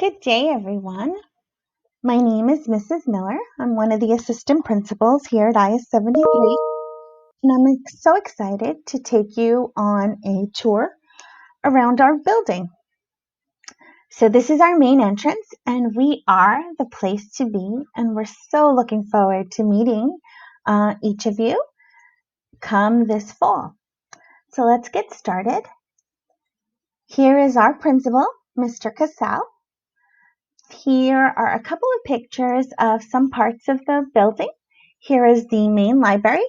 Good day, everyone. My name is Mrs. Miller. I'm one of the assistant principals here at IS 73, and I'm so excited to take you on a tour around our building. So this is our main entrance, and we are the place to be, and we're so looking forward to meeting each of you come this fall. So let's get started. Here is our principal, Mr. Casal. Here are a couple of pictures of some parts of the building. Here is the main library.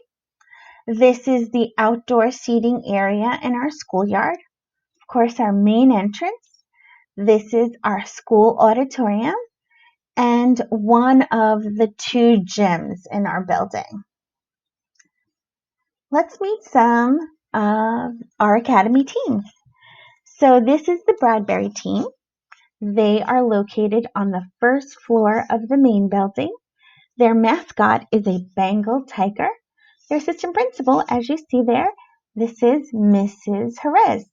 This is the outdoor seating area in our schoolyard. Of course, our main entrance. This is our school auditorium and one of the two gyms in our building. Let's meet some of our academy teams. So this is the Bradbury team. They are located on the first floor of the main building. Their mascot is a Bengal tiger. Their assistant principal, as you see there, this is Mrs. Jerez.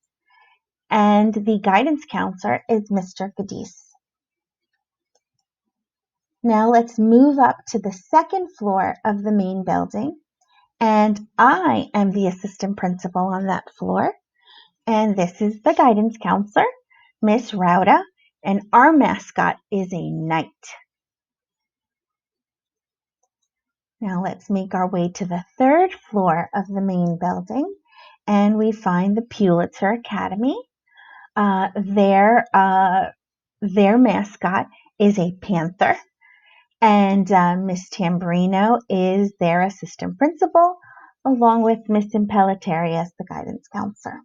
And the guidance counselor is Mr. Cadiz. Now let's move up to the second floor of the main building. And I am the assistant principal on that floor. And this is the guidance counselor, Miss Rauda. And our mascot is a knight. Now let's make our way to the third floor of the main building, and we find the Pulitzer Academy. Their mascot is a panther, and Miss Tamburino is their assistant principal, along with Miss Impellitteri as the guidance counselor.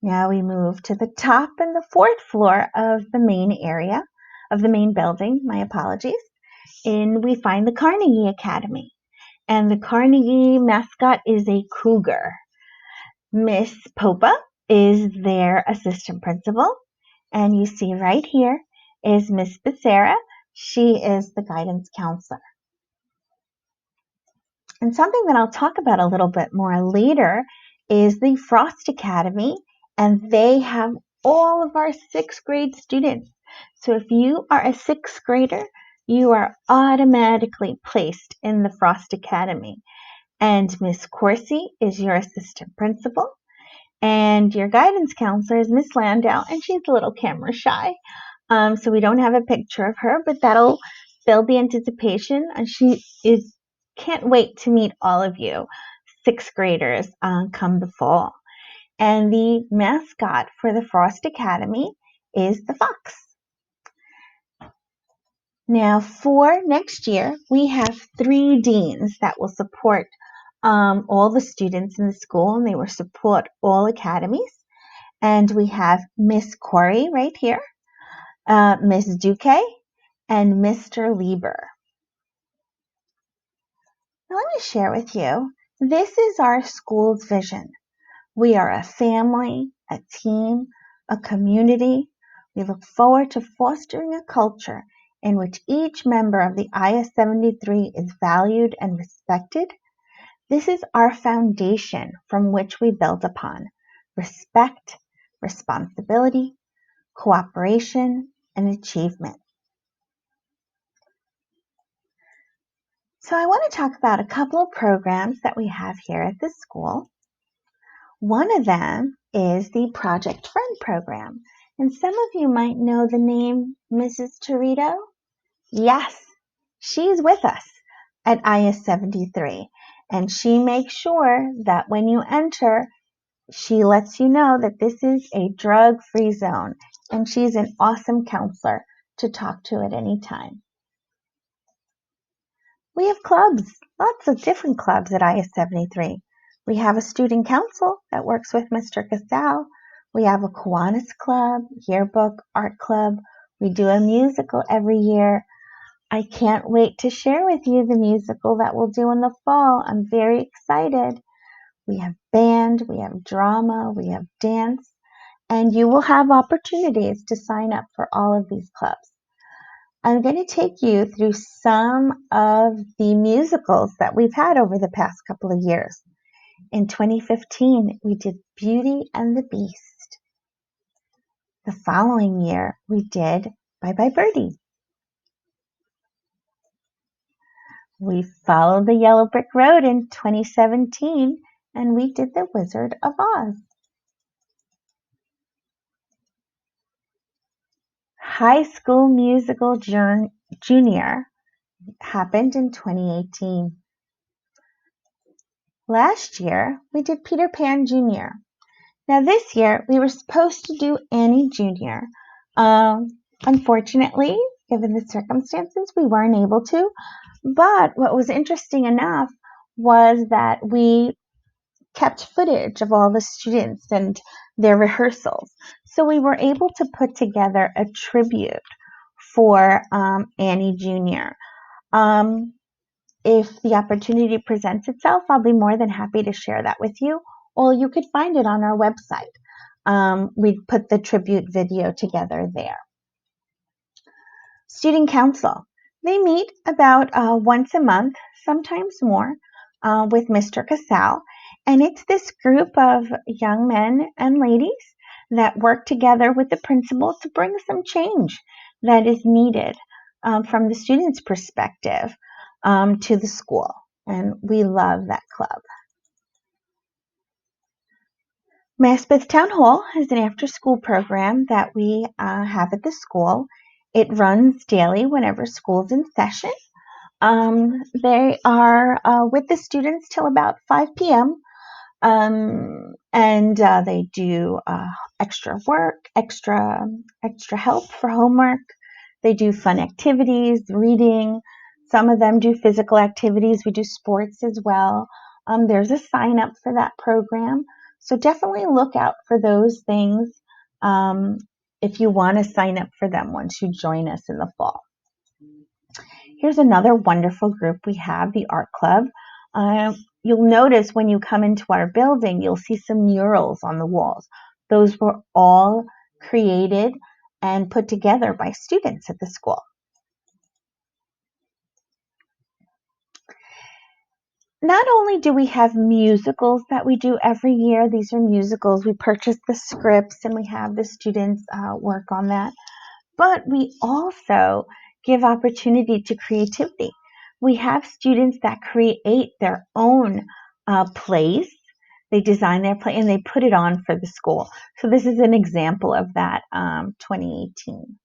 Now we move to the top and the fourth floor of the main area, of the main building, my apologies. And we find the Carnegie Academy. And the Carnegie mascot is a cougar. Miss Popa is their assistant principal. And you see right here is Miss Becerra. She is the guidance counselor. And something that I'll talk about a little bit more later is the Frost Academy. And they have all of our sixth grade students. So if you are a sixth grader, you are automatically placed in the Frost Academy. And Miss Corsi is your assistant principal. And your guidance counselor is Miss Landau, and she's a little camera shy. So we don't have a picture of her, but that'll build the anticipation. And can't wait to meet all of you, sixth graders, come the fall. And the mascot for the Frost Academy is the fox. Now, for next year, we have 3 deans that will support all the students in the school, and they will support all academies. And we have Miss Corey right here, Miss Duque, and Mr. Lieber. Now, let me share with you, this is our school's vision. We are a family, a team, a community. We look forward to fostering a culture in which each member of the IS 73 is valued and respected. This is our foundation from which we build upon respect, responsibility, cooperation, and achievement. So I want to talk about a couple of programs that we have here at the school. One of them is the Project Friend program. And some of you might know the name Mrs. Torito. Yes, she's with us at IS 73. And she makes sure that when you enter, she lets you know that this is a drug-free zone. And she's an awesome counselor to talk to at any time. We have clubs, lots of different clubs at IS 73. We have a student council that works with Mr. Casal. We have a Kiwanis club, yearbook, art club. We do a musical every year. I can't wait to share with you the musical that we'll do in the fall. I'm very excited. We have band, we have drama, we have dance, and you will have opportunities to sign up for all of these clubs. I'm going to take you through some of the musicals that we've had over the past couple of years. In 2015, we did Beauty and the Beast. The following year, we did Bye Bye Birdie. We followed the Yellow Brick Road in 2017, and we did The Wizard of Oz. High School Musical Junior happened in 2018. Last year, we did Peter Pan Jr. Now this year, we were supposed to do Annie Jr. Unfortunately, given the circumstances, we weren't able to. But what was interesting enough was that we kept footage of all the students and their rehearsals. So we were able to put together a tribute for Annie Jr. If the opportunity presents itself, I'll be more than happy to share that with you, or you could find it on our website. We put the tribute video together there. Student Council. They meet about once a month, sometimes more, with Mr. Casal. And it's this group of young men and ladies that work together with the principal to bring some change that is needed from the students' perspective to the school. And we love that club. Maspeth Town Hall is an after-school program that we have at the school. It runs daily whenever school's in session. They are with the students till about 5 p.m. And they do extra work, extra help for homework. They do fun activities, reading. Some of them do physical activities. We do sports as well. There's a sign up for that program. So definitely look out for those things if you want to sign up for them once you join us in the fall. Here's another wonderful group we have, the Art Club. You'll notice when you come into our building, you'll see some murals on the walls. Those were all created and put together by students at the school. Not only do we have musicals that we do every year, these are musicals, we purchase the scripts and we have the students work on that, but we also give opportunity to creativity. We have students that create their own plays. They design their play and they put it on for the school. So this is an example of that, 2018.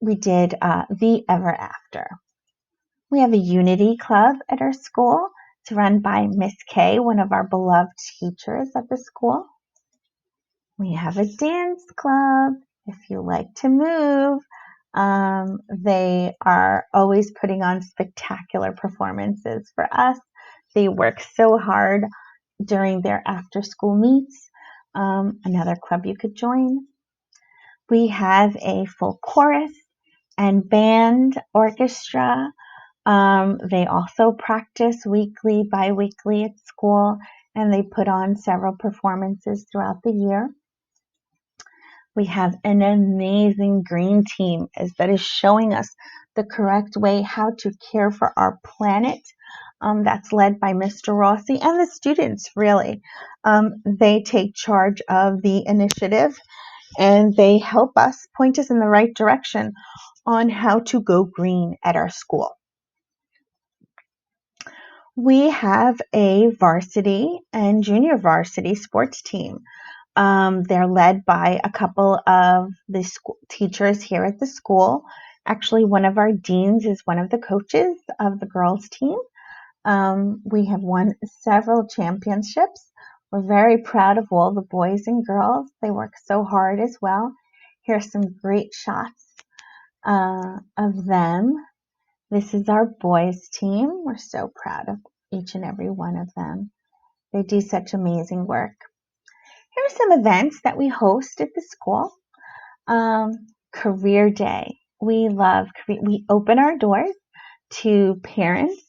We did The Ever After. We have a Unity Club at our school. It's run by Miss Kay, one of our beloved teachers at the school. We have a dance club. If you like to move, they are always putting on spectacular performances for us. They work so hard during their after-school meets. Another club you could join. We have a full chorus and band orchestra. They also practice weekly, bi-weekly at school, and they put on several performances throughout the year. We have an amazing green team that is showing us the correct way how to care for our planet. That's led by Mr. Rossi and the students, really. They take charge of the initiative and they help us, point us in the right direction on how to go green at our school. We have a varsity and junior varsity sports team. They're led by a couple of the teachers here at the school. Actually, one of our deans is one of the coaches of the girls team. We have won several championships. We're very proud of all the boys and girls. They work so hard as well. Here's some great shots of them. This is our boys team. We're so proud of each and every one of them. They do such amazing work. Here are some events that we host at the school. Career Day. We open our doors to parents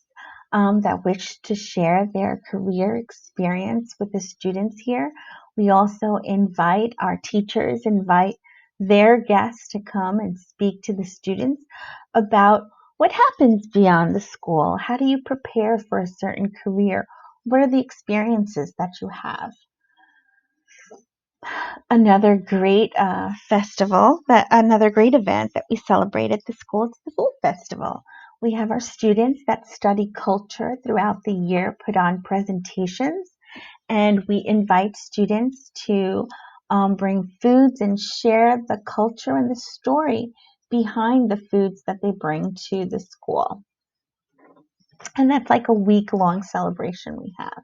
that wish to share their career experience with the students here. We also invite our teachers, invite their guests to come and speak to the students about what happens beyond the school. How do you prepare for a certain career? What are the experiences that you have? Another great another great event that we celebrate at the school is the Food Festival. We have our students that study culture throughout the year put on presentations, and we invite students to bring foods and share the culture and the story behind the foods that they bring to the school. And that's like a week-long celebration we have.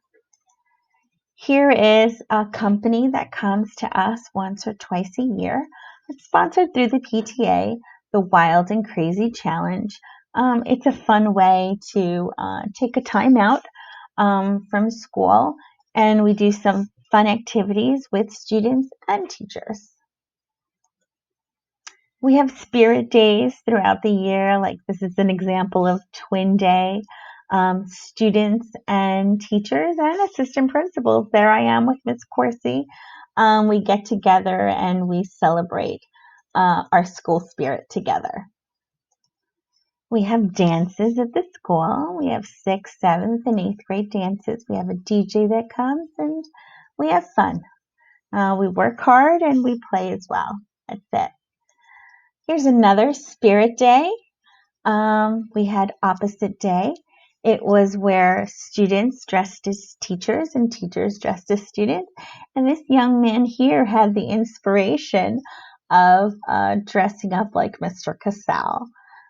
Here is a company that comes to us once or twice a year. It's sponsored through the PTA, the Wild and Crazy Challenge. It's a fun way to take a time out from school, and we do some fun activities with students and teachers. We have spirit days throughout the year, like this is an example of Twin Day. Students and teachers and assistant principals, there I am with Miss Corsi. We get together and we celebrate our school spirit together. We have dances at the school. We have 6th, 7th, and 8th grade dances. We have a DJ that comes and we have fun. We work hard and we play as well. That's it. Here's another spirit day. We had opposite day. It was where students dressed as teachers and teachers dressed as students. And this young man here had the inspiration of dressing up like Mr. Casal.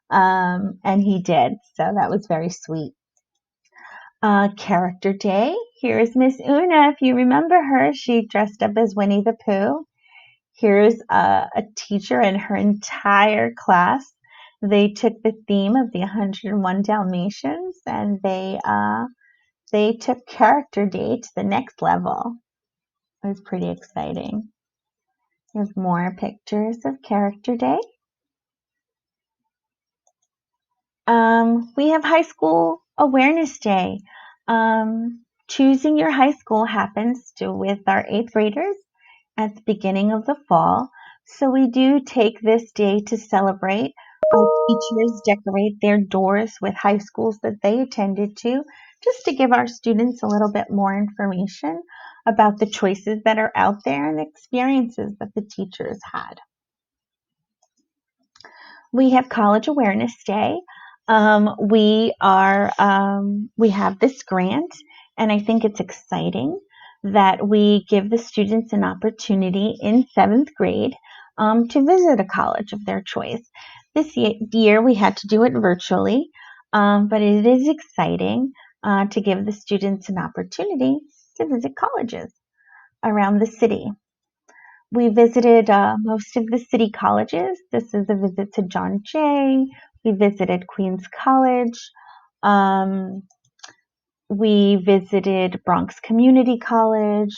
And he did. So that was very sweet. Character day. Here is Miss Una. If you remember her, she dressed up as Winnie the Pooh. Here's a teacher and her entire class. They took the theme of the 101 Dalmatians and they took Character Day to the next level. It was pretty exciting. Here's more pictures of Character Day. We have High School Awareness Day. Choosing your high school happens with our 8th graders at the beginning of the fall. So we do take this day to celebrate. Our teachers decorate their doors with high schools that they attended to, just to give our students a little bit more information about the choices that are out there and the experiences that the teachers had. We have College Awareness Day. We have this grant, and I think it's exciting that we give the students an opportunity in 7th grade to visit a college of their choice. This year we had to do it virtually, but it is exciting to give the students an opportunity to visit colleges around the city. We visited most of the city colleges. This is a visit to John Jay. We visited Queens College. We visited Bronx Community College.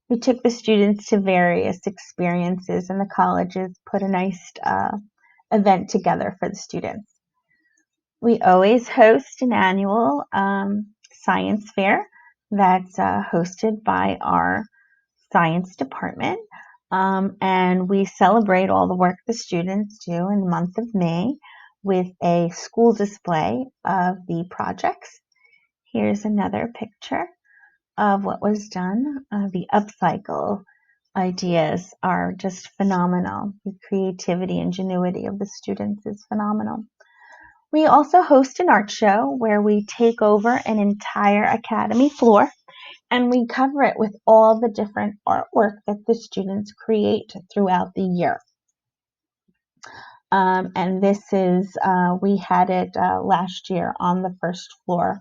We took the students to various experiences, and the colleges put a nice event together for the students. We always host an annual science fair that's hosted by our science department. And we celebrate all the work the students do in the month of May with a school display of the projects. Here's another picture of what was done. The upcycle ideas are just phenomenal. The creativity, ingenuity of the students is phenomenal. We also host an art show where we take over an entire academy floor and we cover it with all the different artwork that the students create throughout the year. And this is, we had it last year on the first floor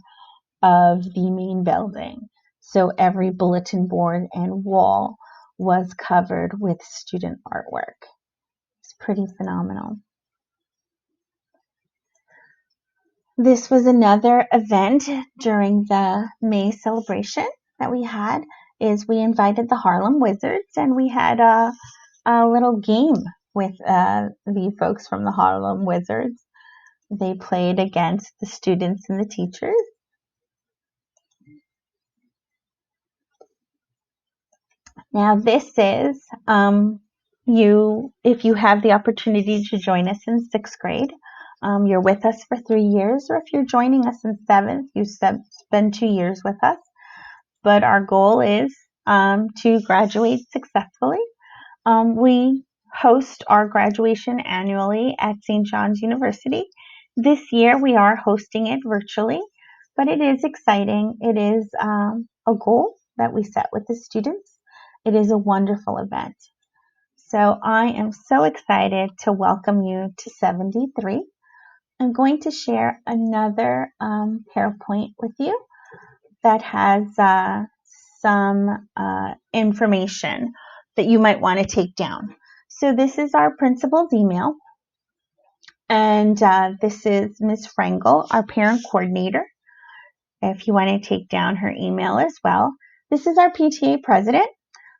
of the main building. So every bulletin board and wall was covered with student artwork. It's pretty phenomenal. This was another event during the May celebration that we had. Is we invited the Harlem Wizards and we had a little game with the folks from the Harlem Wizards. They played against the students and the teachers. Now this is if you have the opportunity to join us in 6th grade, you're with us for 3 years, or if you're joining us in 7th, you spend 2 years with us. But our goal is to graduate successfully. We host our graduation annually at St. John's University. This year we are hosting it virtually, but it is exciting. It is a goal that we set with the students. It is a wonderful event. So I am so excited to welcome you to 73. I'm going to share another PowerPoint with you that has some information that you might want to take down. So this is our principal's email, and this is Ms. Frengel, our parent coordinator, if you want to take down her email as well. This is our PTA president,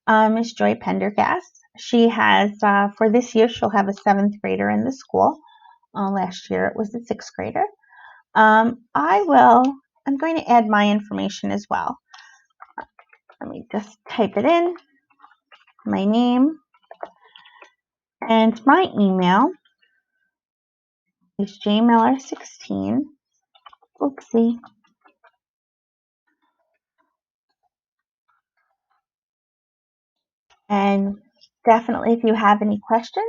Ms. Joy Pendergast. She has, for this year, she'll have a 7th grader in the school. Last year it was a 6th grader. I'm going to add my information as well. Let me just type it in, my name, and my email is jmiller16. Oopsie. And definitely, if you have any questions,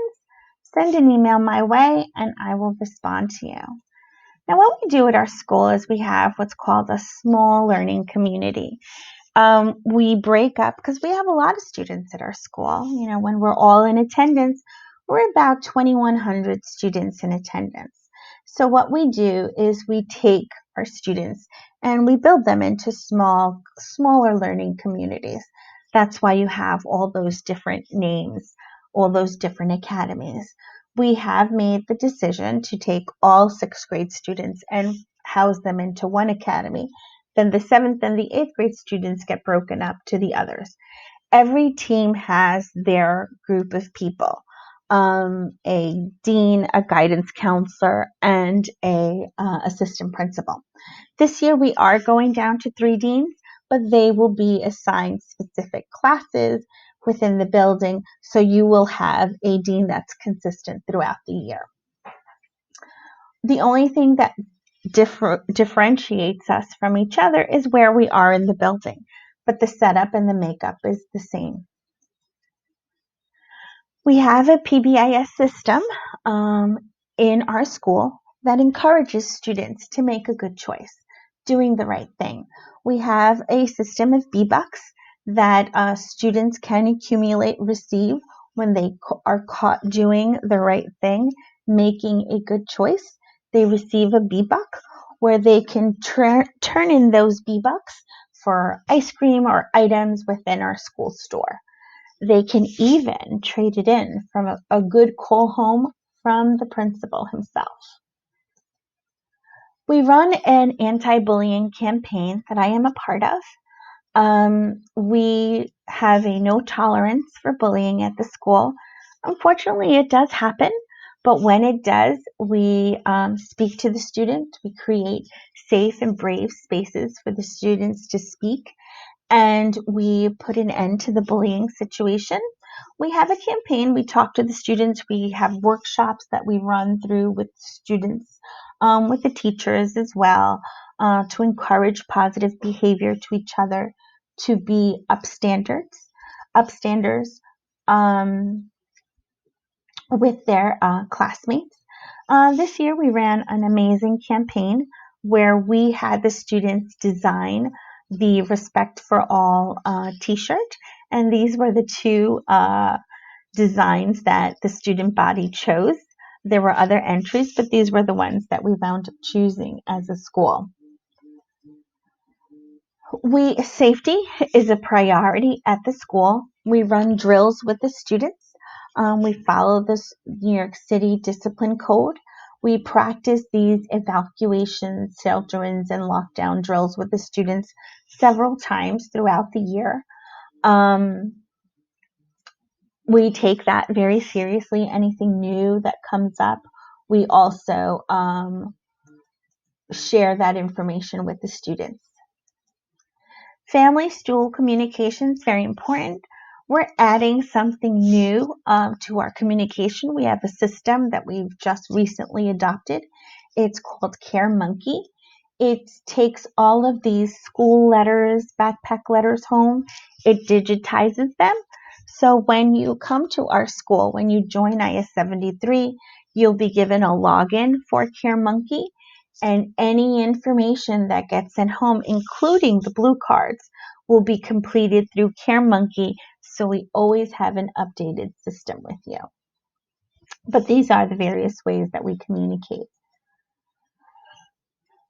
send an email my way and I will respond to you. Now, what we do at our school is we have what's called a small learning community. We break up because we have a lot of students at our school. You know, when we're all in attendance, we're about 2,100 students in attendance. So what we do is we take our students and we build them into smaller learning communities. That's why you have all those different names, all those different academies. We have made the decision to take all 6th grade students and house them into one academy. Then the 7th and the 8th grade students get broken up to the others. Every team has their group of people, a dean, a guidance counselor, and a assistant principal. This year we are going down to 3 deans, but they will be assigned specific classes within the building, so you will have a dean that's consistent throughout the year. The only thing that differentiates us from each other is where we are in the building, but the setup and the makeup is the same. We have a PBIS system in our school that encourages students to make a good choice, doing the right thing. We have a system of B-Bucks that students can accumulate, receive when they are caught doing the right thing, making a good choice. They receive a B-Buck where they can turn in those B-Bucks for ice cream or items within our school store. They can even trade it in from a good call home from the principal himself. We run an anti-bullying campaign that I am a part of. We have a no tolerance for bullying at the school. Unfortunately, it does happen, but when it does, we speak to the student. We create safe and brave spaces for the students to speak, and we put an end to the bullying situation. We have a campaign. We talk to the students. We have workshops that we run through with students, with the teachers as well, to encourage positive behavior to each other, to be upstanders with their classmates. This year we ran an amazing campaign where we had the students design the Respect for All t-shirt, and these were the 2 designs that the student body chose. There were other entries, but these were the ones that we wound up choosing as a school. Safety is a priority at the school. We run drills with the students. We follow this New York City discipline code. We practice these evacuations, shelter-ins, and lockdown drills with the students several times throughout the year. We take that very seriously. Anything new that comes up, we also share that information with the students. Family-stool communication is very important. We're adding something new to our communication. We have a system that we've just recently adopted. It's called Care Monkey. it takes all of these school letters, backpack letters home, it digitizes them. So when you come to our school, when you join IS73, you'll be given a login for CareMonkey, and any information that gets sent home, including the blue cards, will be completed through CareMonkey, so we always have an updated system with you. But these are the various ways that we communicate.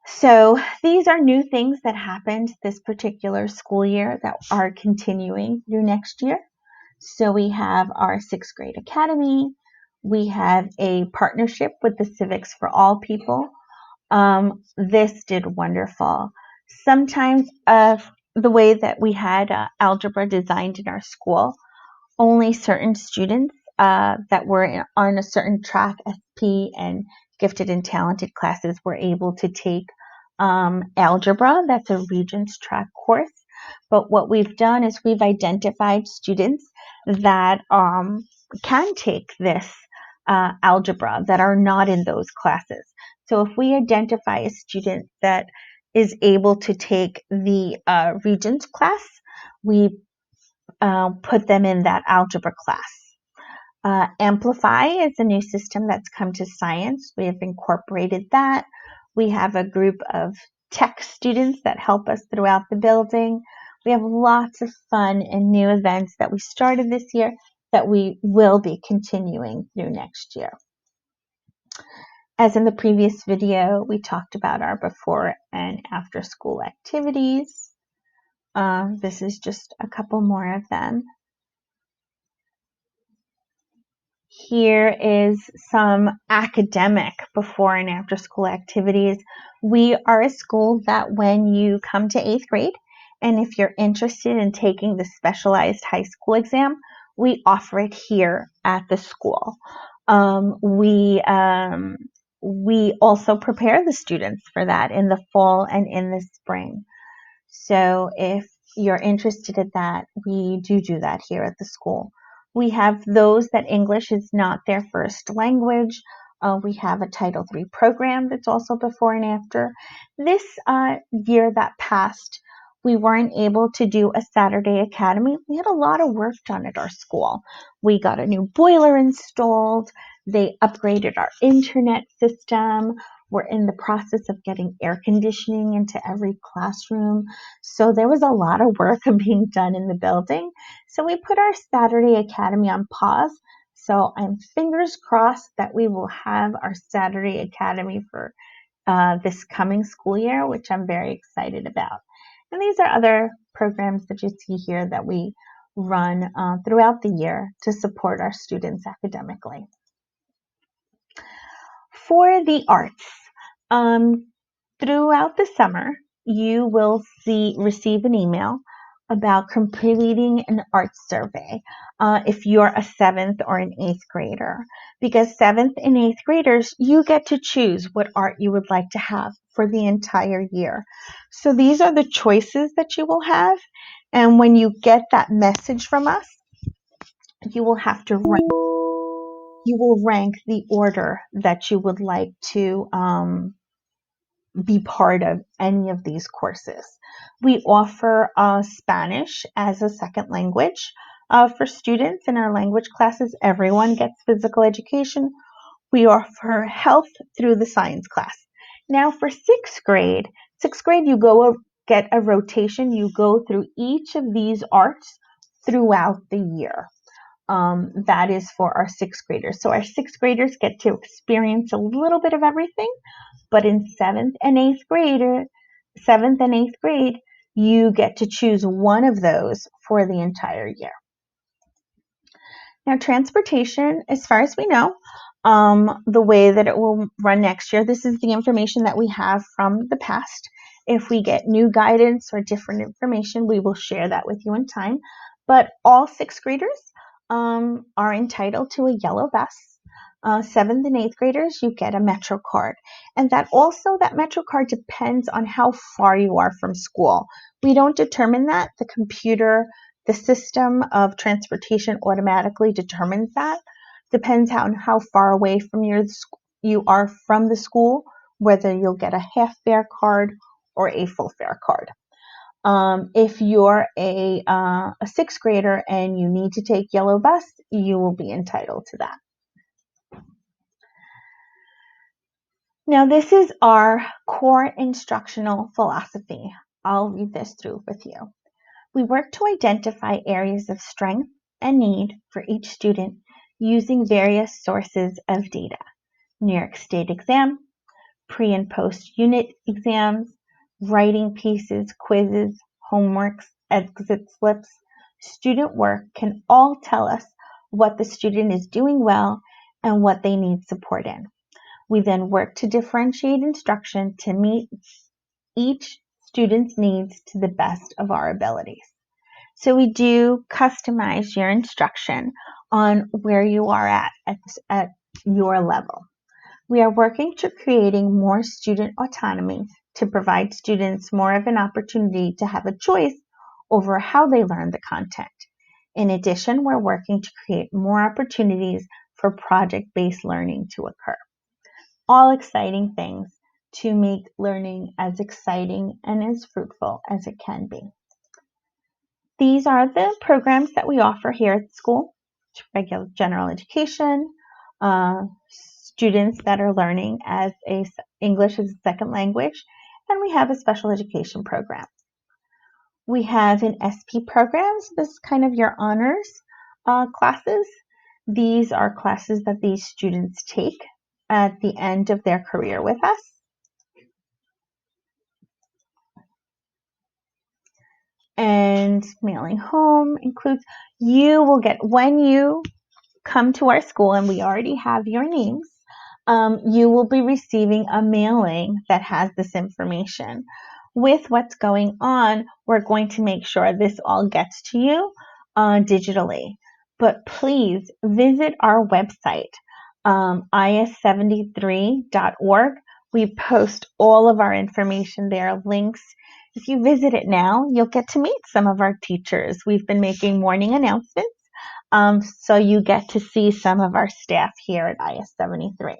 So these are new things that happened this particular school year that are continuing through next year. So we have our 6th grade academy. We have a partnership with the Civics for All people. This did wonderful. Sometimes the way that we had algebra designed in our school, only certain students that were on a certain track, SP and gifted and talented classes, were able to take algebra. That's a Regents track course. But what we've done is we've identified students that can take this algebra that are not in those classes. So if we identify a student that is able to take the Regents class, we put them in that algebra class. Amplify is a new system that's come to science. We have incorporated that. We have a group of tech students that help us throughout the building. We have lots of fun and new events that we started this year that we will be continuing through next year. As in the previous video, we talked about our before and after school activities. This is just a couple more of them. Here is some academic before and after school activities. We are a school that when you come to 8th grade, and if you're interested in taking the specialized high school exam, we offer it here at the school. We also prepare the students for that in the fall and in the spring. So if you're interested in that, we do that here at the school. We have those that English is not their first language. We have a Title III program that's also before and after. This year that passed, we weren't able to do a Saturday academy. We had a lot of work done at our school. We got a new boiler installed. They upgraded our internet system. We're in the process of getting air conditioning into every classroom. So there was a lot of work being done in the building. So we put our Saturday Academy on pause. So I'm fingers crossed that we will have our Saturday Academy for this coming school year, which I'm very excited about. And these are other programs that you see here that we run throughout the year to support our students academically. For the arts, throughout the summer, you will receive an email about completing an arts survey if you're a 7th or an 8th grader. Because 7th and 8th graders, you get to choose what art you would like to have for the entire year. So these are the choices that you will have. And when you get that message from us, you will have to rank. You will rank the order that you would like to be part of any of these courses. We offer Spanish as a second language for students in our language classes. Everyone gets physical education. We offer health through the science class. Now for 6th grade, you get a rotation. You go through each of these arts throughout the year. That is for our 6th graders. So our 6th graders get to experience a little bit of everything. But in 7th and 8th grade, you get to choose one of those for the entire year. Now, transportation, as far as we know, the way that it will run next year, this is the information that we have from the past. If we get new guidance or different information, we will share that with you in time. But all 6th graders are entitled to a yellow bus. 7th and 8th graders, you get a Metro card. And that Metro card depends on how far you are from school. We don't determine that. The system of transportation automatically determines that. Depends on how far away from you are from the school. whether you'll get a half fare card or a full fare card. If you're a sixth grader and you need to take yellow bus, you will be entitled to that. Now, this is our core instructional philosophy. I'll read this through with you. We work to identify areas of strength and need for each student using various sources of data. New York State exam, pre and post unit exams, writing pieces, quizzes, homeworks, exit slips, student work can all tell us what the student is doing well and what they need support in. We then work to differentiate instruction to meet each student's needs to the best of our abilities. So we do customize your instruction on where you are at your level. We are working to creating more student autonomy to provide students more of an opportunity to have a choice over how they learn the content. In addition, we're working to create more opportunities for project-based learning to occur. All exciting things to make learning as exciting and as fruitful as it can be. These are the programs that we offer here at school: regular general education, students that are learning as English as a second language, and we have a special education program. We have an SP programs. This is kind of your honors classes. These are classes that these students take at the end of their career with us. And mailing home includes, you will get, when you come to our school and we already have your names, you will be receiving a mailing that has this information. With what's going on, we're going to make sure this all gets to you digitally. But please visit our website, is73.org. We post all of our information there, links. If you visit it now, you'll get to meet some of our teachers. We've been making morning announcements, so you get to see some of our staff here at IS73.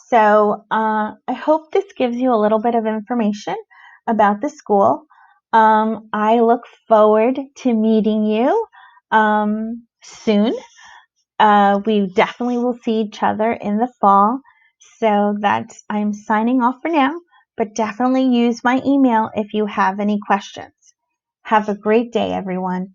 So I hope this gives you a little bit of information about the school. I look forward to meeting you soon. We definitely will see each other in the fall. So I'm signing off for now, but definitely use my email if you have any questions. Have a great day, everyone.